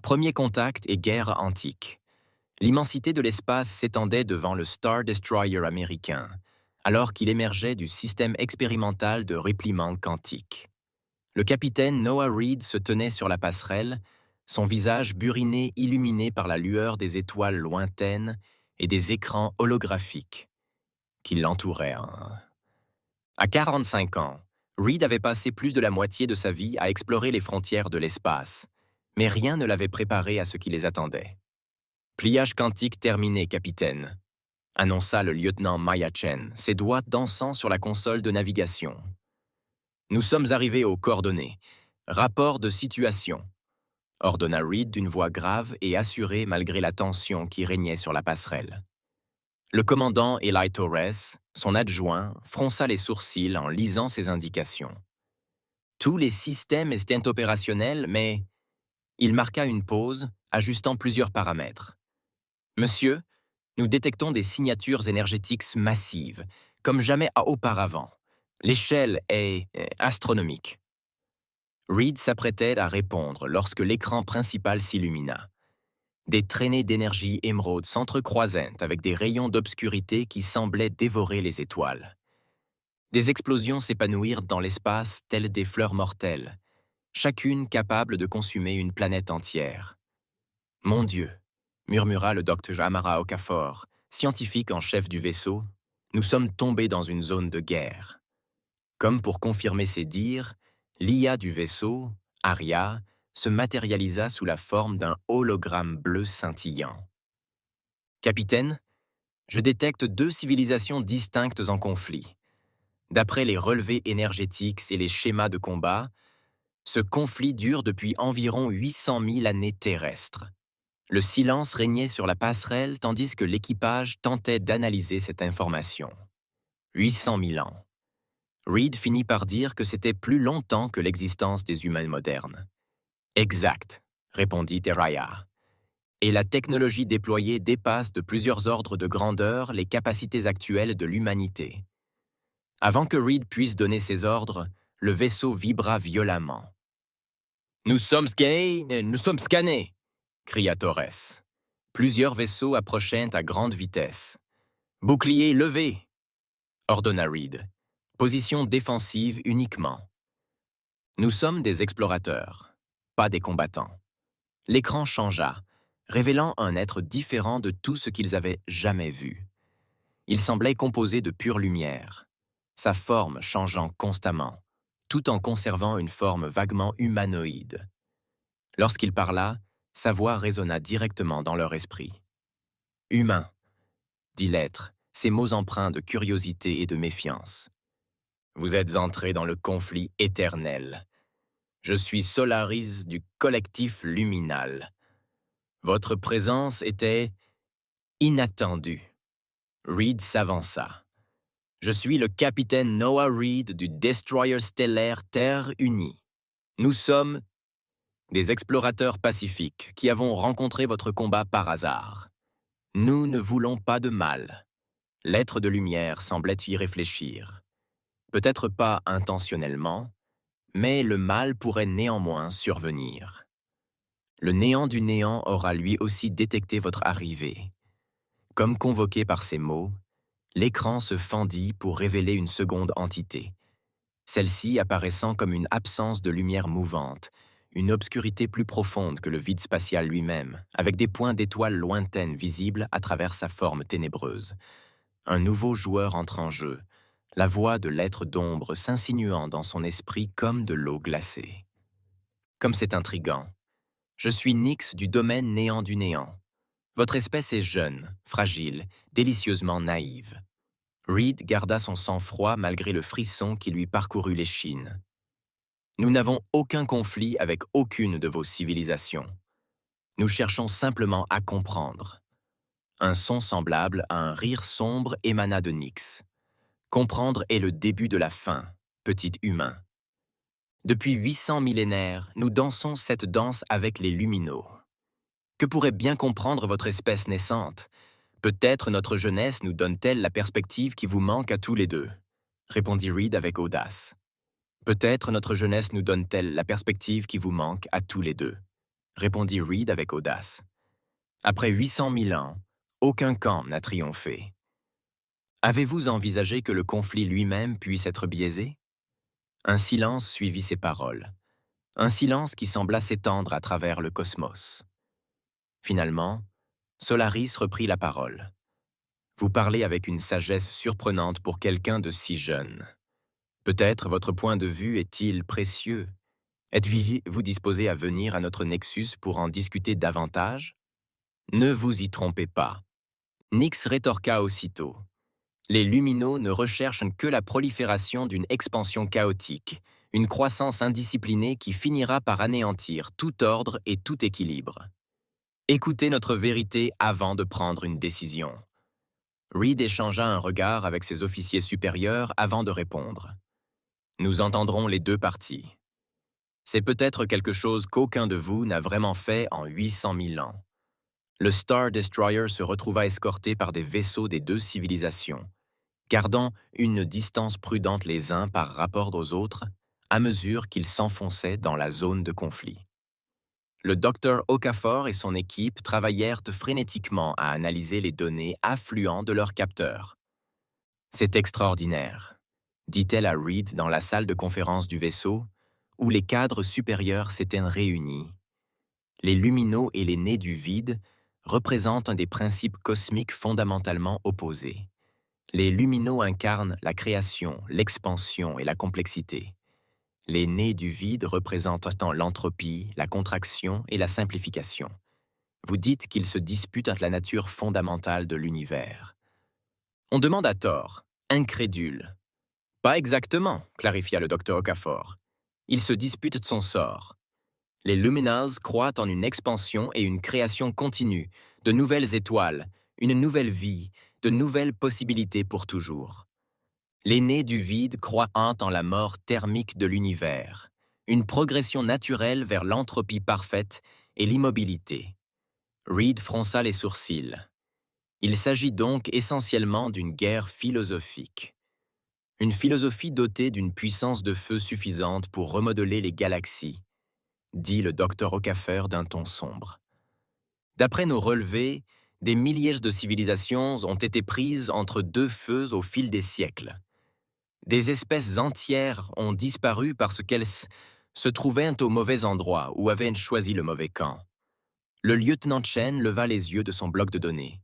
Premier contact et guerre antique. L'immensité de l'espace s'étendait devant le Star Destroyer américain, alors qu'il émergeait du système expérimental de repliement quantique. Le capitaine Noah Reed se tenait sur la passerelle, son visage buriné illuminé par la lueur des étoiles lointaines et des écrans holographiques qui l'entouraient. À 45 ans, Reed avait passé plus de la moitié de sa vie à explorer les frontières de l'espace, mais rien ne l'avait préparé à ce qui les attendait. Pliage quantique terminé, capitaine, annonça le lieutenant Maya Chen, ses doigts dansant sur la console de navigation. Nous sommes arrivés aux coordonnées. Rapport de situation, ordonna Reed d'une voix grave et assurée malgré la tension qui régnait sur la passerelle. Le commandant Eli Torres, son adjoint, fronça les sourcils en lisant ces indications. Tous les systèmes étaient opérationnels, mais il marqua une pause, ajustant plusieurs paramètres. Monsieur, nous détectons des signatures énergétiques massives, comme jamais auparavant. L'échelle est astronomique. Reed s'apprêtait à répondre lorsque l'écran principal s'illumina. Des traînées d'énergie émeraude s'entrecroisaient avec des rayons d'obscurité qui semblaient dévorer les étoiles. Des explosions s'épanouirent dans l'espace telles des fleurs mortelles, chacune capable de consumer une planète entière. « Mon Dieu !» murmura le docteur Amara Okafor, scientifique en chef du vaisseau, « nous sommes tombés dans une zone de guerre. » Comme pour confirmer ses dires, l'IA du vaisseau, Aria, se matérialisa sous la forme d'un hologramme bleu scintillant. « Capitaine, je détecte deux civilisations distinctes en conflit. D'après les relevés énergétiques et les schémas de combat, ce conflit dure depuis environ 800 000 années terrestres. » Le silence régnait sur la passerelle tandis que l'équipage tentait d'analyser cette information. 800 000 ans. Reed finit par dire que c'était plus longtemps que l'existence des humains modernes. « Exact, » répondit Teraya. « Et la technologie déployée dépasse de plusieurs ordres de grandeur les capacités actuelles de l'humanité. » Avant que Reed puisse donner ses ordres, le vaisseau vibra violemment. « Nous sommes scannés !» cria Torres. Plusieurs vaisseaux approchaient à grande vitesse. « Bouclier levé !» ordonna Reed. « Position défensive uniquement. » Nous sommes des explorateurs, pas des combattants. L'écran changea, révélant un être différent de tout ce qu'ils avaient jamais vu. Il semblait composé de pure lumière, sa forme changeant constamment, tout en conservant une forme vaguement humanoïde. Lorsqu'il parla, sa voix résonna directement dans leur esprit. « Humain », dit l'être, ses mots empreints de curiosité et de méfiance. « Vous êtes entrés dans le conflit éternel. Je suis Solaris du collectif luminal. Votre présence était inattendue. » Reed s'avança. « Je suis le capitaine Noah Reed du destroyer stellaire Terre Unie. Nous sommes des explorateurs pacifiques qui avons rencontré votre combat par hasard. Nous ne voulons pas de mal. » L'être de lumière semblait y réfléchir. Peut-être pas intentionnellement, mais le mal pourrait néanmoins survenir. Le néant du néant aura lui aussi détecté votre arrivée. Comme convoqué par ces mots, l'écran se fendit pour révéler une seconde entité. Celle-ci apparaissant comme une absence de lumière mouvante, une obscurité plus profonde que le vide spatial lui-même, avec des points d'étoiles lointaines visibles à travers sa forme ténébreuse. Un nouveau joueur entre en jeu, la voix de l'être d'ombre s'insinuant dans son esprit comme de l'eau glacée. Comme c'est intriguant. Je suis Nyx du domaine néant du néant. Votre espèce est jeune, fragile, délicieusement naïve. Reed garda son sang-froid malgré le frisson qui lui parcourut l'échine. Nous n'avons aucun conflit avec aucune de vos civilisations. Nous cherchons simplement à comprendre. Un son semblable à un rire sombre émana de Nyx. Comprendre est le début de la fin, petit humain. Depuis 800 millénaires, nous dansons cette danse avec les luminaux. Que pourrait bien comprendre votre espèce naissante? Peut-être notre jeunesse nous donne-t-elle la perspective qui vous manque à tous les deux, répondit Reed avec audace. Peut-être notre jeunesse nous donne-t-elle la perspective qui vous manque à tous les deux. répondit Reed avec audace. Après 800 000 ans, aucun camp n'a triomphé. Avez-vous envisagé que le conflit lui-même puisse être biaisé? Un silence suivit ces paroles. Un silence qui sembla s'étendre à travers le cosmos. Finalement, Solaris reprit la parole. Vous parlez avec une sagesse surprenante pour quelqu'un de si jeune. Peut-être votre point de vue est-il précieux. Êtes-vous disposé à venir à notre Nexus pour en discuter davantage? Ne vous y trompez pas. Nyx rétorqua aussitôt. Les luminaux ne recherchent que la prolifération d'une expansion chaotique, une croissance indisciplinée qui finira par anéantir tout ordre et tout équilibre. Écoutez notre vérité avant de prendre une décision. Reed échangea un regard avec ses officiers supérieurs avant de répondre. Nous entendrons les deux parties. C'est peut-être quelque chose qu'aucun de vous n'a vraiment fait en 800 000 ans. Le Star Destroyer se retrouva escorté par des vaisseaux des deux civilisations, gardant une distance prudente les uns par rapport aux autres, à mesure qu'ils s'enfonçaient dans la zone de conflit. Le docteur Okafor et son équipe travaillèrent frénétiquement à analyser les données affluant de leurs capteurs. C'est extraordinaire, dit-elle à Reed dans la salle de conférence du vaisseau, où les cadres supérieurs s'étaient réunis. Les luminaux et les nés du vide représentent des principes cosmiques fondamentalement opposés. Les luminaux incarnent la création, l'expansion et la complexité. Les nés du vide représentent l'entropie, la contraction et la simplification. Vous dites qu'ils se disputent la nature fondamentale de l'univers. On demande à tort, incrédule. Pas exactement, clarifia le docteur Okafor. Ils se disputent son sort. Les luminals croient en une expansion et une création continue, de nouvelles étoiles, une nouvelle vie, de nouvelles possibilités pour toujours. Les nés du vide croient en la mort thermique de l'univers, une progression naturelle vers l'entropie parfaite et l'immobilité. Reed fronça les sourcils. Il s'agit donc essentiellement d'une guerre philosophique. Une philosophie dotée d'une puissance de feu suffisante pour remodeler les galaxies, dit le docteur Okafor d'un ton sombre. D'après nos relevés, des milliers de civilisations ont été prises entre deux feux au fil des siècles. Des espèces entières ont disparu parce qu'elles se trouvaient au mauvais endroit ou avaient choisi le mauvais camp. Le lieutenant Chen leva les yeux de son bloc de données.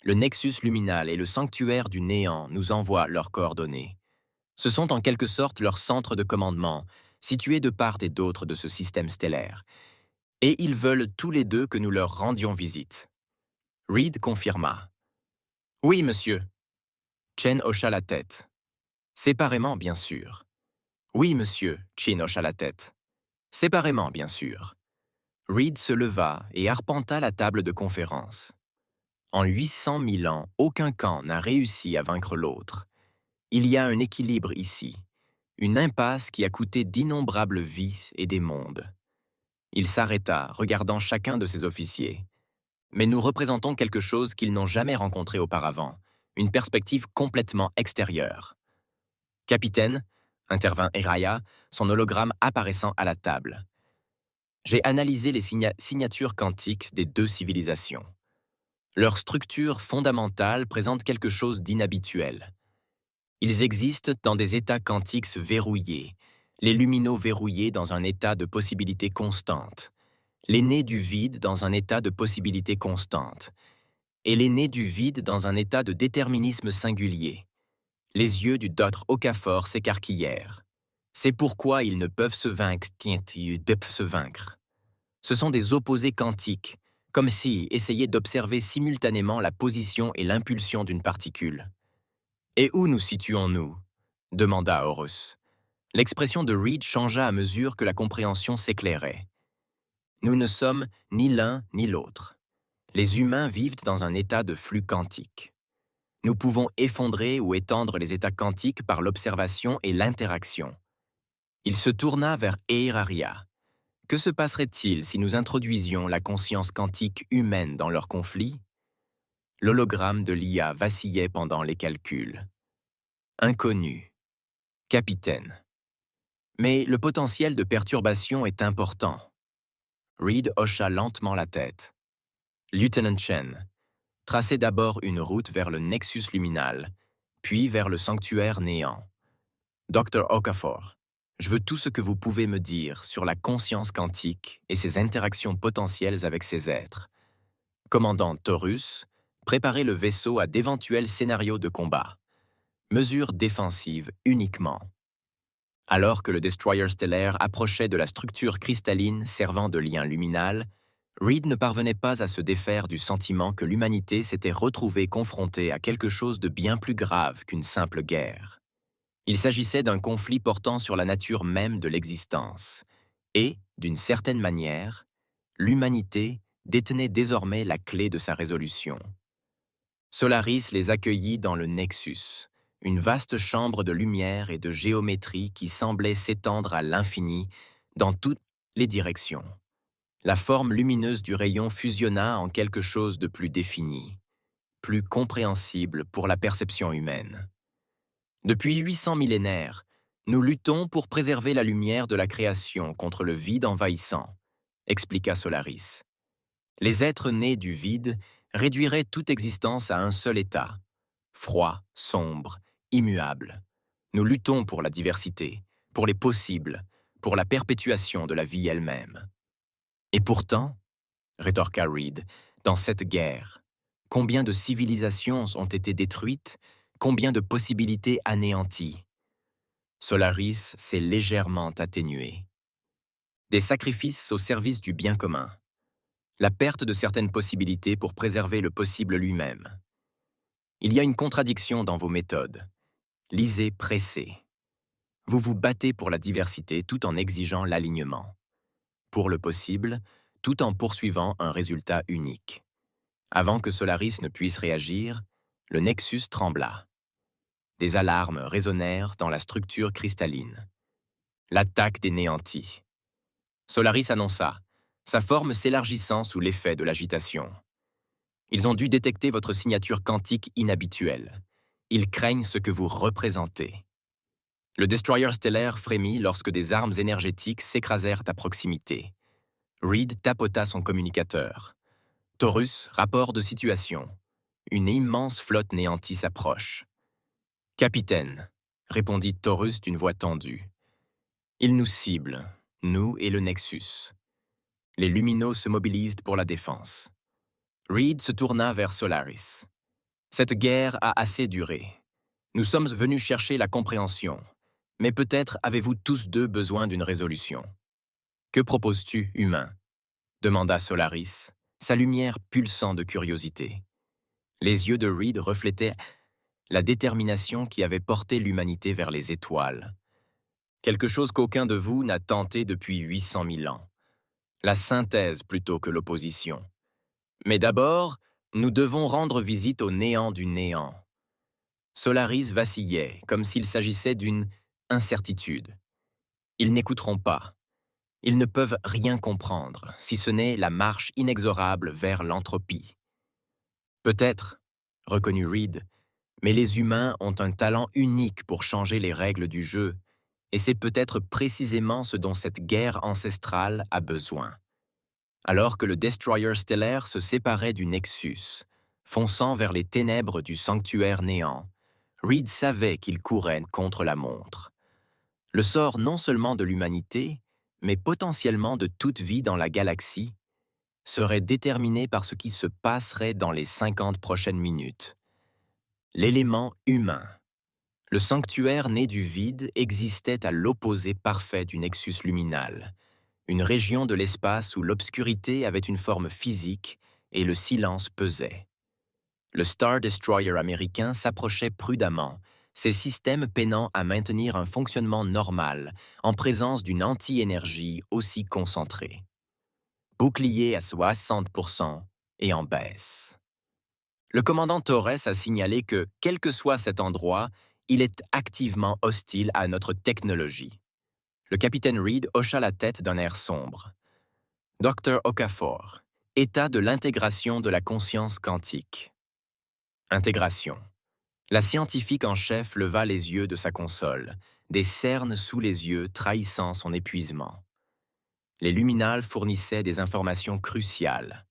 Le Nexus luminal et le sanctuaire du néant nous envoient leurs coordonnées. Ce sont en quelque sorte leurs centres de commandement, situés de part et d'autre de ce système stellaire. Et ils veulent tous les deux que nous leur rendions visite. Reed confirma. « Oui, monsieur. » Chen hocha la tête. « Séparément, bien sûr. »« Oui, monsieur. » Chen hocha la tête. « Séparément, bien sûr. » Reed se leva et arpenta la table de conférence. En 800 000 ans, aucun camp n'a réussi à vaincre l'autre. Il y a un équilibre ici, une impasse qui a coûté d'innombrables vies et des mondes. Il s'arrêta, regardant chacun de ses officiers. Mais nous représentons quelque chose qu'ils n'ont jamais rencontré auparavant, une perspective complètement extérieure. Capitaine, intervint Eraya, son hologramme apparaissant à la table. J'ai analysé les signatures quantiques des deux civilisations. Leur structure fondamentale présente quelque chose d'inhabituel. Ils existent dans des états quantiques verrouillés, les luminaux verrouillés dans un état de possibilité constante, les nés du vide dans un état de possibilité constante, et les nés du vide dans un état de déterminisme singulier. Les yeux du docteur Okafor s'écarquillèrent. C'est pourquoi ils ne peuvent se vaincre. Ce sont des opposés quantiques, comme s'ils essayaient d'observer simultanément la position et l'impulsion d'une particule. « Et où nous situons-nous » demanda Horus. L'expression de Reed changea à mesure que la compréhension s'éclairait. Nous ne sommes ni l'un ni l'autre. Les humains vivent dans un état de flux quantique. Nous pouvons effondrer ou étendre les états quantiques par l'observation et l'interaction. Il se tourna vers Eiraria. Que se passerait-il si nous introduisions la conscience quantique humaine dans leur conflit? L'hologramme de l'IA vacillait pendant les calculs. Inconnu. Capitaine. Mais le potentiel de perturbation est important. Reed hocha lentement la tête. Lieutenant Chen, tracez d'abord une route vers le Nexus luminal, puis vers le sanctuaire néant. Dr. Okafor, je veux tout ce que vous pouvez me dire sur la conscience quantique et ses interactions potentielles avec ces êtres. Commandant Taurus, préparez le vaisseau à d'éventuels scénarios de combat. Mesures défensives uniquement. Alors que le destroyer stellaire approchait de la structure cristalline servant de lien luminal, Reed ne parvenait pas à se défaire du sentiment que l'humanité s'était retrouvée confrontée à quelque chose de bien plus grave qu'une simple guerre. Il s'agissait d'un conflit portant sur la nature même de l'existence. Et, d'une certaine manière, l'humanité détenait désormais la clé de sa résolution. Solaris les accueillit dans le Nexus, une vaste chambre de lumière et de géométrie qui semblait s'étendre à l'infini dans toutes les directions. La forme lumineuse du rayon fusionna en quelque chose de plus défini, plus compréhensible pour la perception humaine. Depuis 800 millénaires, nous luttons pour préserver la lumière de la création contre le vide envahissant, expliqua Solaris. Les êtres nés du vide réduiraient toute existence à un seul état, froid, sombre, immuable. Nous luttons pour la diversité, pour les possibles, pour la perpétuation de la vie elle-même. Et pourtant, rétorqua Reed, dans cette guerre, combien de civilisations ont été détruites, combien de possibilités anéanties. Solaris s'est légèrement atténué. Des sacrifices au service du bien commun. La perte de certaines possibilités pour préserver le possible lui-même. Il y a une contradiction dans vos méthodes. Lisez pressé. Vous vous battez pour la diversité tout en exigeant l'alignement. Pour le possible, tout en poursuivant un résultat unique. Avant que Solaris ne puisse réagir, le Nexus trembla. Des alarmes résonnèrent dans la structure cristalline. L'attaque des néantis. Solaris annonça, sa forme s'élargissant sous l'effet de l'agitation. Ils ont dû détecter votre signature quantique inhabituelle. Ils craignent ce que vous représentez. Le destroyer stellaire frémit lorsque des armes énergétiques s'écrasèrent à proximité. Reed tapota son communicateur. Taurus, rapport de situation. Une immense flotte néantie s'approche. Capitaine, répondit Taurus d'une voix tendue. Ils nous ciblent, nous et le Nexus. Les luminos se mobilisent pour la défense. Reed se tourna vers Solaris. Cette guerre a assez duré. Nous sommes venus chercher la compréhension, mais peut-être avez-vous tous deux besoin d'une résolution. Que proposes-tu, humain? Demanda Solaris, sa lumière pulsant de curiosité. Les yeux de Reed reflétaient la détermination qui avait porté l'humanité vers les étoiles. Quelque chose qu'aucun de vous n'a tenté depuis 800 000 ans. La synthèse plutôt que l'opposition. Mais d'abord, nous devons rendre visite au néant du néant. Solaris vacillait, comme s'il s'agissait d'une incertitude. Ils n'écouteront pas. Ils ne peuvent rien comprendre, si ce n'est la marche inexorable vers l'entropie. Peut-être, reconnut Reed, mais les humains ont un talent unique pour changer les règles du jeu, et c'est peut-être précisément ce dont cette guerre ancestrale a besoin. Alors que le destroyer stellaire se séparait du Nexus, fonçant vers les ténèbres du sanctuaire néant, Reed savait qu'il courait contre la montre. Le sort non seulement de l'humanité, mais potentiellement de toute vie dans la galaxie, serait déterminé par ce qui se passerait dans les 50 prochaines minutes. L'élément humain. Le sanctuaire né du vide existait à l'opposé parfait du nexus luminal, une région de l'espace où l'obscurité avait une forme physique et le silence pesait. Le Star Destroyer américain s'approchait prudemment, ses systèmes peinant à maintenir un fonctionnement normal en présence d'une anti-énergie aussi concentrée. Bouclier à 60% et en baisse. Le commandant Torres a signalé que, quel que soit cet endroit, il est activement hostile à notre technologie. Le capitaine Reed hocha la tête d'un air sombre. Dr. Okafor, état de l'intégration de la conscience quantique. Intégration. La scientifique en chef leva les yeux de sa console, des cernes sous les yeux trahissant son épuisement. Les luminales fournissaient des informations cruciales.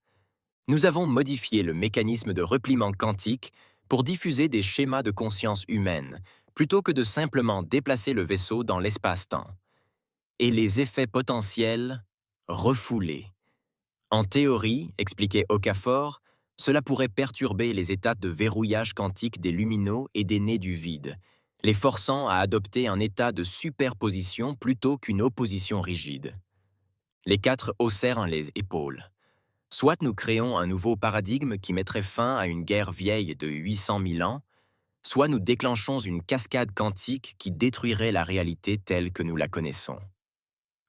Nous avons modifié le mécanisme de repliement quantique pour diffuser des schémas de conscience humaine, plutôt que de simplement déplacer le vaisseau dans l'espace-temps. Et les effets potentiels refoulés. En théorie, expliquait Okafor, cela pourrait perturber les états de verrouillage quantique des luminaux et des nez du vide, les forçant à adopter un état de superposition plutôt qu'une opposition rigide. Les quatre haussèrent les épaules. Soit nous créons un nouveau paradigme qui mettrait fin à une guerre vieille de 800 000 ans, soit nous déclenchons une cascade quantique qui détruirait la réalité telle que nous la connaissons.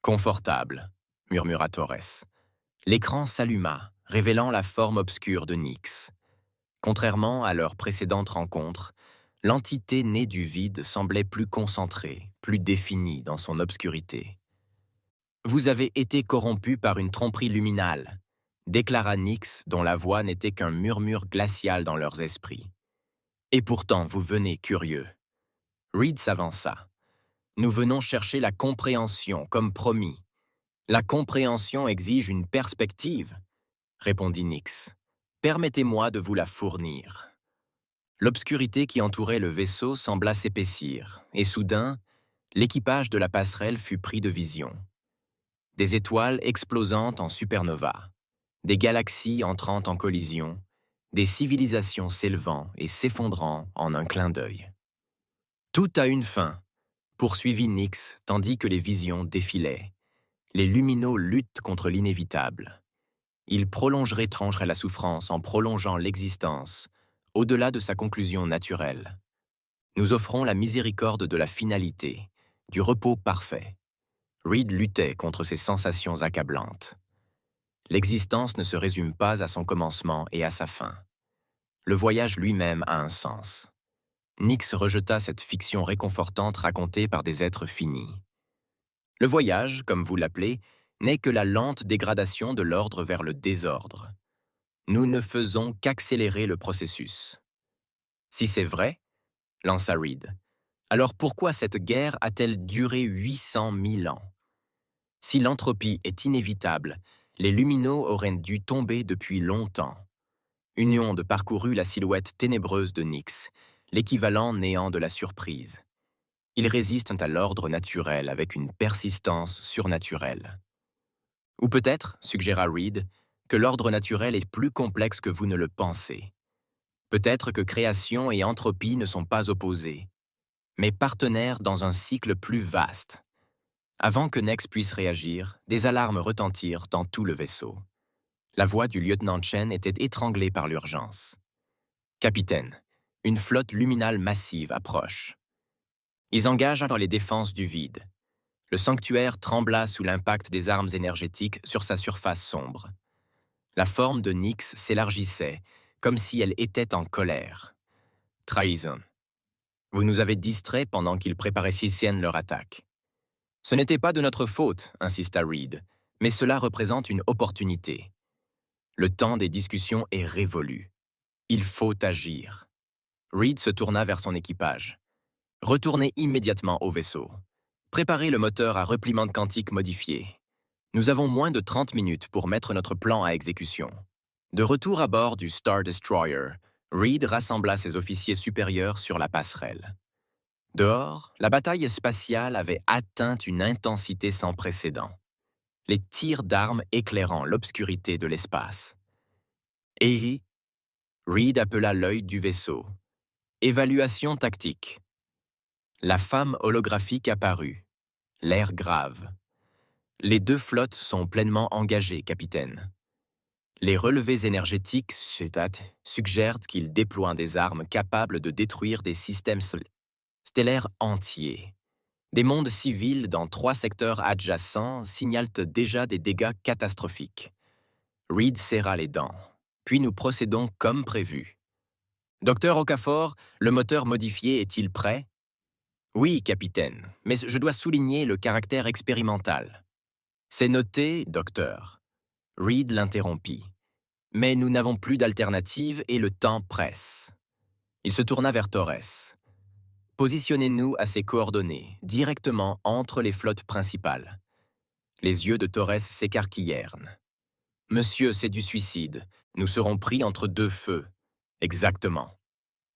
Confortable, murmura Torres. L'écran s'alluma, révélant la forme obscure de Nyx. Contrairement à leur précédente rencontre, l'entité née du vide semblait plus concentrée, plus définie dans son obscurité. « Vous avez été corrompu par une tromperie luminale », déclara Nyx, dont la voix n'était qu'un murmure glacial dans leurs esprits. « Et pourtant, vous venez curieux. » Reed s'avança. « Nous venons chercher la compréhension, comme promis. »« La compréhension exige une perspective, » répondit Nyx. « Permettez-moi de vous la fournir. » L'obscurité qui entourait le vaisseau sembla s'épaissir, et soudain, l'équipage de la passerelle fut pris de vision. Des étoiles explosantes en supernova, des galaxies entrant en collision, des civilisations s'élevant et s'effondrant en un clin d'œil. Tout a une fin, poursuivit Nyx tandis que les visions défilaient. Les luminaux luttent contre l'inévitable. Ils prolongeraient la souffrance en prolongeant l'existence, au-delà de sa conclusion naturelle. Nous offrons la miséricorde de la finalité, du repos parfait. Reed luttait contre ces sensations accablantes. L'existence ne se résume pas à son commencement et à sa fin. Le voyage lui-même a un sens. Nyx rejeta cette fiction réconfortante racontée par des êtres finis. Le voyage, comme vous l'appelez, n'est que la lente dégradation de l'ordre vers le désordre. Nous ne faisons qu'accélérer le processus. Si c'est vrai, lança Reed, alors pourquoi cette guerre a-t-elle duré 800 000 ans? Si l'entropie est inévitable, les luminaux auraient dû tomber depuis longtemps. Une onde parcourut la silhouette ténébreuse de Nyx, l'équivalent néant de la surprise. Ils résistent à l'ordre naturel avec une persistance surnaturelle. Ou peut-être, suggéra Reed, que l'ordre naturel est plus complexe que vous ne le pensez. Peut-être que création et entropie ne sont pas opposés, mais partenaires dans un cycle plus vaste. Avant que Nex puisse réagir, des alarmes retentirent dans tout le vaisseau. La voix du lieutenant Chen était étranglée par l'urgence. « Capitaine, une flotte luminale massive approche. » Ils engagent dans les défenses du vide. Le sanctuaire trembla sous l'impact des armes énergétiques sur sa surface sombre. La forme de Nyx s'élargissait, comme si elle était en colère. « Trahison. Vous nous avez distraits pendant qu'ils préparaient Sicienne leur attaque. » « Ce n'était pas de notre faute, insista Reed, mais cela représente une opportunité. Le temps des discussions est révolu. Il faut agir. » Reed se tourna vers son équipage. « Retournez immédiatement au vaisseau. Préparez le moteur à repliement quantique modifié. Nous avons moins de 30 minutes pour mettre notre plan à exécution. » De retour à bord du Star Destroyer, Reed rassembla ses officiers supérieurs sur la passerelle. Dehors, la bataille spatiale avait atteint une intensité sans précédent. Les tirs d'armes éclairant l'obscurité de l'espace. « Eri » Reed appela l'œil du vaisseau. « Évaluation tactique. » La femme holographique apparut, l'air grave. « Les deux flottes sont pleinement engagées, capitaine. Les relevés énergétiques suggèrent qu'ils déploient des armes capables de détruire des systèmes stellaires entiers. Des mondes civils dans 3 secteurs adjacents signalent déjà des dégâts catastrophiques. » Reed serra les dents. « Puis nous procédons comme prévu. »« Docteur Okafor, le moteur modifié est-il prêt ?»« Oui, capitaine, mais je dois souligner le caractère expérimental. »« C'est noté, docteur. » Reed l'interrompit. « Mais nous n'avons plus d'alternative et le temps presse. » Il se tourna vers Torres. « Positionnez-nous à ces coordonnées, directement entre les flottes principales. Les yeux de Torres s'écarquillèrent. « Monsieur, c'est du suicide. Nous serons pris entre deux feux. » « Exactement, »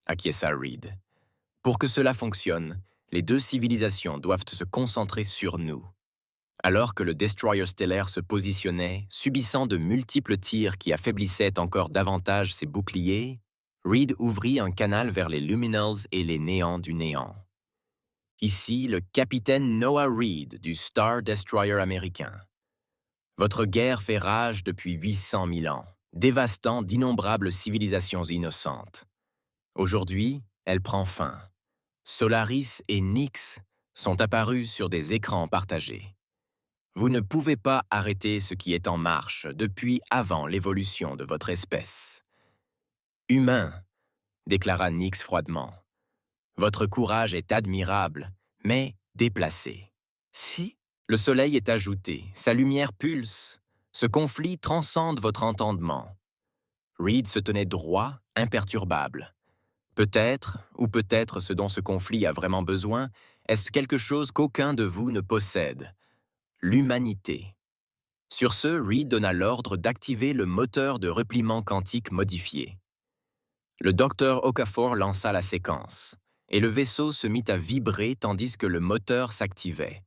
acquiesça Reed. « Pour que cela fonctionne, les deux civilisations doivent se concentrer sur nous. » Alors que le destroyer stellaire se positionnait, subissant de multiples tirs qui affaiblissaient encore davantage ses boucliers, Reed ouvrit un canal vers les Luminals et les néants du néant. Ici, le capitaine Noah Reed du Star Destroyer américain. Votre guerre fait rage depuis 800 000 ans, dévastant d'innombrables civilisations innocentes. Aujourd'hui, elle prend fin. Solaris et Nyx sont apparus sur des écrans partagés. Vous ne pouvez pas arrêter ce qui est en marche depuis avant l'évolution de votre espèce. Humain, déclara Nyx froidement. Votre courage est admirable, mais déplacé. Si le soleil est ajouté, sa lumière pulse, ce conflit transcende votre entendement. Reed se tenait droit, imperturbable. Peut-être, ou peut-être ce dont ce conflit a vraiment besoin, est-ce quelque chose qu'aucun de vous ne possède. L'humanité. Sur ce, Reed donna l'ordre d'activer le moteur de repliement quantique modifié. Le docteur Okafor lança la séquence, et le vaisseau se mit à vibrer tandis que le moteur s'activait.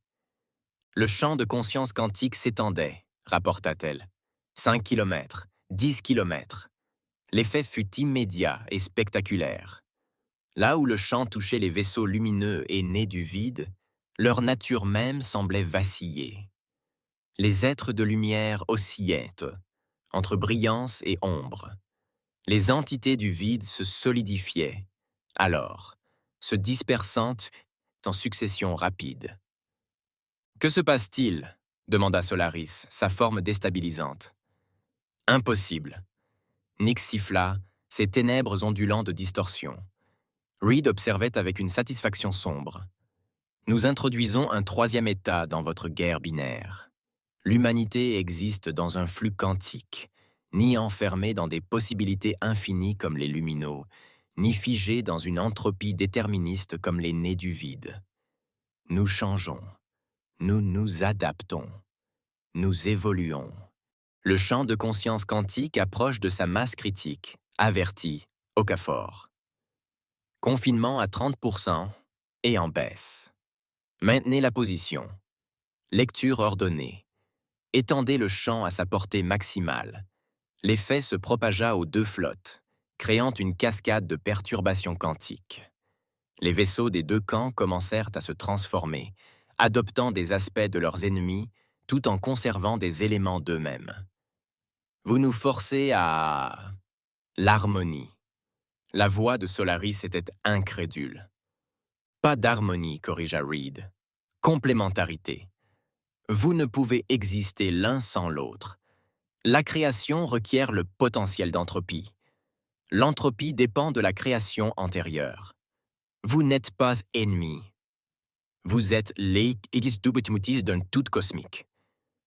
Le champ de conscience quantique s'étendait, rapporta-t-elle. 5 km, 10 km. L'effet fut immédiat et spectaculaire. Là où le champ touchait les vaisseaux lumineux et nés du vide, leur nature même semblait vaciller. Les êtres de lumière oscillaient, entre brillance et ombre. Les entités du vide se solidifiaient, alors, se dispersant en succession rapide. « Que se passe-t-il » demanda Solaris, sa forme déstabilisante. « Impossible. » Nyx siffla, ses ténèbres ondulant de distorsion. Reed observait avec une satisfaction sombre. « Nous introduisons un troisième état dans votre guerre binaire. L'humanité existe dans un flux quantique, ni enfermée dans des possibilités infinies comme les luminaux, ni figée dans une entropie déterministe comme les nés du vide. Nous changeons, nous nous adaptons, nous évoluons. Le champ de conscience quantique approche de sa masse critique, avertit Okafor. Confinement à 30% et en baisse. Maintenez la position. Lecture ordonnée. Étendez le champ à sa portée maximale. L'effet se propagea aux deux flottes, créant une cascade de perturbations quantiques. Les vaisseaux des deux camps commencèrent à se transformer, adoptant des aspects de leurs ennemis tout en conservant des éléments d'eux-mêmes. Vous nous forcez à... L'harmonie. La voix de Solaris était incrédule. Pas d'harmonie, corrigea Reed. Complémentarité. Vous ne pouvez exister l'un sans l'autre. La création requiert le potentiel d'entropie. L'entropie dépend de la création antérieure. Vous n'êtes pas ennemis. Vous êtes l'Egisdubitmutis d'un tout cosmique.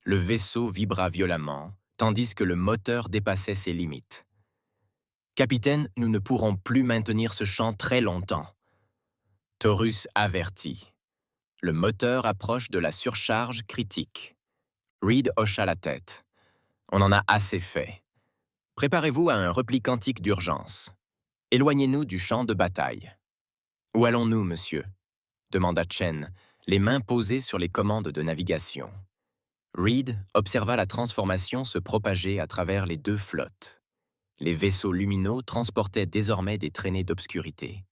Le vaisseau vibra violemment, tandis que le moteur dépassait ses limites. Capitaine, nous ne pourrons plus maintenir ce champ très longtemps. Taurus avertit. Le moteur approche de la surcharge critique. Reed hocha la tête. On en a assez fait. Préparez-vous à un repli quantique d'urgence. Éloignez-nous du champ de bataille. Où allons-nous, monsieur ? Demanda Chen, les mains posées sur les commandes de navigation. Reed observa la transformation se propager à travers les deux flottes. Les vaisseaux lumineux transportaient désormais des traînées d'obscurité.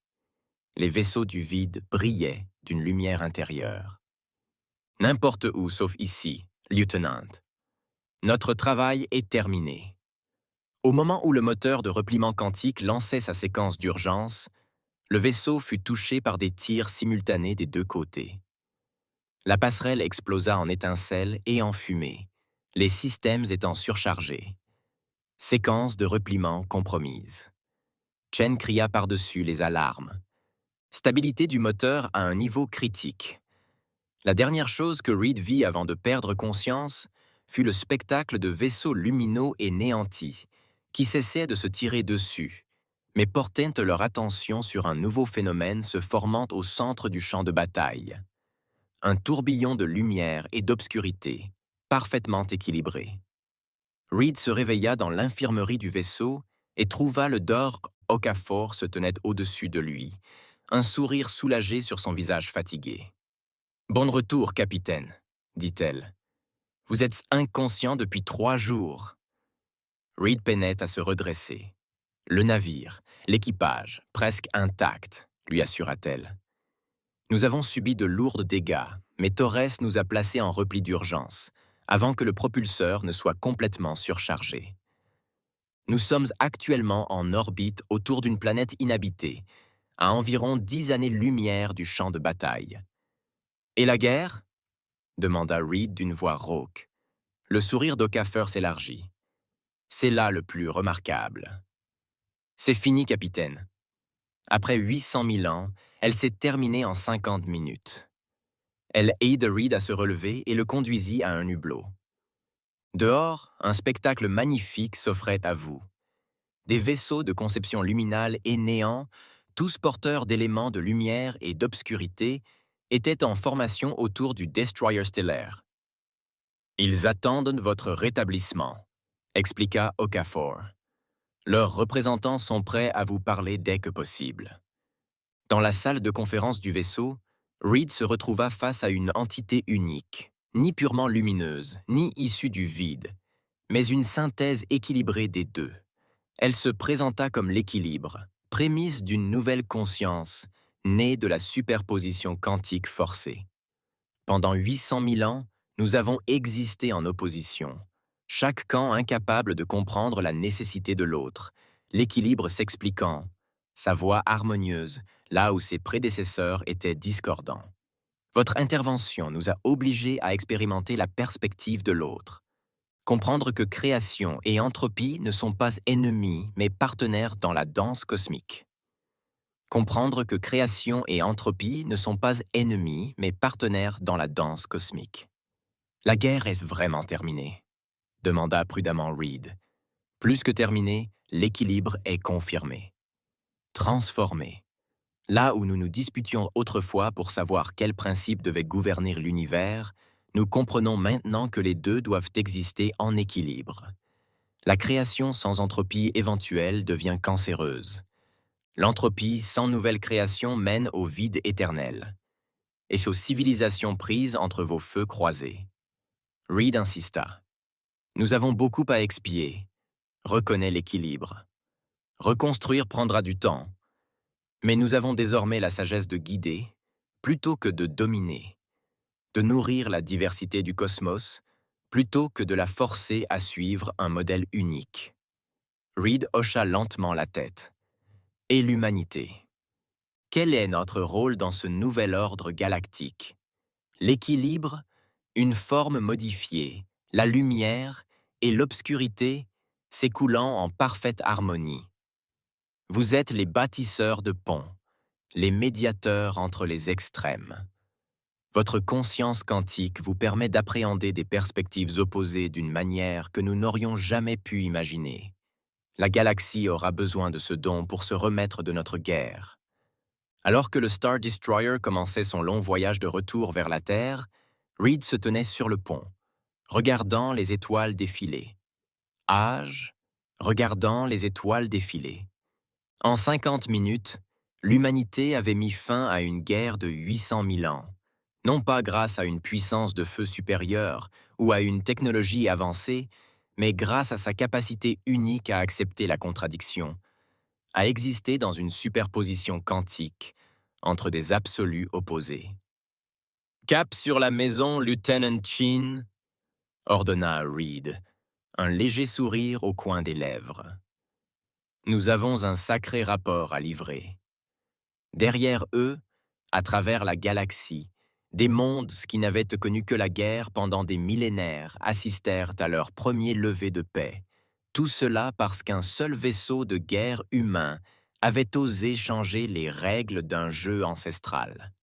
Les vaisseaux du vide brillaient d'une lumière intérieure. N'importe où sauf ici, lieutenant. Notre travail est terminé. Au moment où le moteur de repliement quantique lançait sa séquence d'urgence, le vaisseau fut touché par des tirs simultanés des deux côtés. La passerelle explosa en étincelles et en fumée, les systèmes étant surchargés. Séquence de repliement compromise. Chen cria par-dessus les alarmes. Stabilité du moteur à un niveau critique. La dernière chose que Reed vit avant de perdre conscience fut le spectacle de vaisseaux lumineux et néantis, qui cessaient de se tirer dessus, mais portaient leur attention sur un nouveau phénomène se formant au centre du champ de bataille. Un tourbillon de lumière et d'obscurité, parfaitement équilibré. Reed se réveilla dans l'infirmerie du vaisseau et trouva le Dor Okafor se tenait au-dessus de lui, un sourire soulagé sur son visage fatigué. « Bon retour, capitaine, dit-elle. Vous êtes inconscient depuis 3 jours. Reed peinait à se redresser. Le navire, l'équipage, presque intact, lui assura-t-elle. Nous avons subi de lourds dégâts, mais Torres nous a placés en repli d'urgence, avant que le propulseur ne soit complètement surchargé. Nous sommes actuellement en orbite autour d'une planète inhabitée, à environ 10 années-lumière du champ de bataille. « Et la guerre ?» demanda Reed d'une voix rauque. Le sourire d'Okafor s'élargit. « C'est là le plus remarquable. »« C'est fini, capitaine. Après 800 000 ans, elle s'est terminée en 50 minutes. » Elle aide Reed à se relever et le conduisit à un hublot. Dehors, un spectacle magnifique s'offrait à vous. Des vaisseaux de conception luminale et néant, tous porteurs d'éléments de lumière et d'obscurité, étaient en formation autour du destroyer stellaire. « Ils attendent votre rétablissement », expliqua Okafor. « Leurs représentants sont prêts à vous parler dès que possible. » Dans la salle de conférence du vaisseau, Reed se retrouva face à une entité unique, ni purement lumineuse, ni issue du vide, mais une synthèse équilibrée des deux. Elle se présenta comme l'équilibre, prémisse d'une nouvelle conscience, née de la superposition quantique forcée. Pendant 800 000 ans, nous avons existé en opposition, chaque camp incapable de comprendre la nécessité de l'autre, l'équilibre s'expliquant, sa voix harmonieuse, là où ses prédécesseurs étaient discordants. Votre intervention nous a obligés à expérimenter la perspective de l'autre. Comprendre que création et entropie ne sont pas ennemis, mais partenaires dans la danse cosmique. Comprendre que création et entropie ne sont pas ennemis, mais partenaires dans la danse cosmique. La guerre est vraiment terminée ? Demanda prudemment Reed. Plus que terminée, l'équilibre est confirmé. Transformé. Là où nous nous disputions autrefois pour savoir quel principe devait gouverner l'univers, nous comprenons maintenant que les deux doivent exister en équilibre. La création sans entropie éventuelle devient cancéreuse. L'entropie sans nouvelle création mène au vide éternel. Et aux civilisations prises entre vos feux croisés. Reed insista. Nous avons beaucoup à expier. Reconnais l'équilibre. Reconstruire prendra du temps. Mais nous avons désormais la sagesse de guider, plutôt que de dominer, de nourrir la diversité du cosmos, plutôt que de la forcer à suivre un modèle unique. Reed hocha lentement la tête. Et l'humanité? Quel est notre rôle dans ce nouvel ordre galactique? L'équilibre, une forme modifiée, la lumière et l'obscurité s'écoulant en parfaite harmonie. Vous êtes les bâtisseurs de ponts, les médiateurs entre les extrêmes. Votre conscience quantique vous permet d'appréhender des perspectives opposées d'une manière que nous n'aurions jamais pu imaginer. La galaxie aura besoin de ce don pour se remettre de notre guerre. Alors que le Star Destroyer commençait son long voyage de retour vers la Terre, Reed se tenait sur le pont, regardant les étoiles défiler. Âge, regardant les étoiles défiler. En 50 minutes, l'humanité avait mis fin à une guerre de 800 000 ans, non pas grâce à une puissance de feu supérieure ou à une technologie avancée, mais grâce à sa capacité unique à accepter la contradiction, à exister dans une superposition quantique entre des absolus opposés. « Cap sur la maison, Lieutenant Chin », ordonna Reed, un léger sourire au coin des lèvres. Nous avons un sacré rapport à livrer. Derrière eux, à travers la galaxie, des mondes qui n'avaient connu que la guerre pendant des millénaires assistèrent à leur premier lever de paix. Tout cela parce qu'un seul vaisseau de guerre humain avait osé changer les règles d'un jeu ancestral.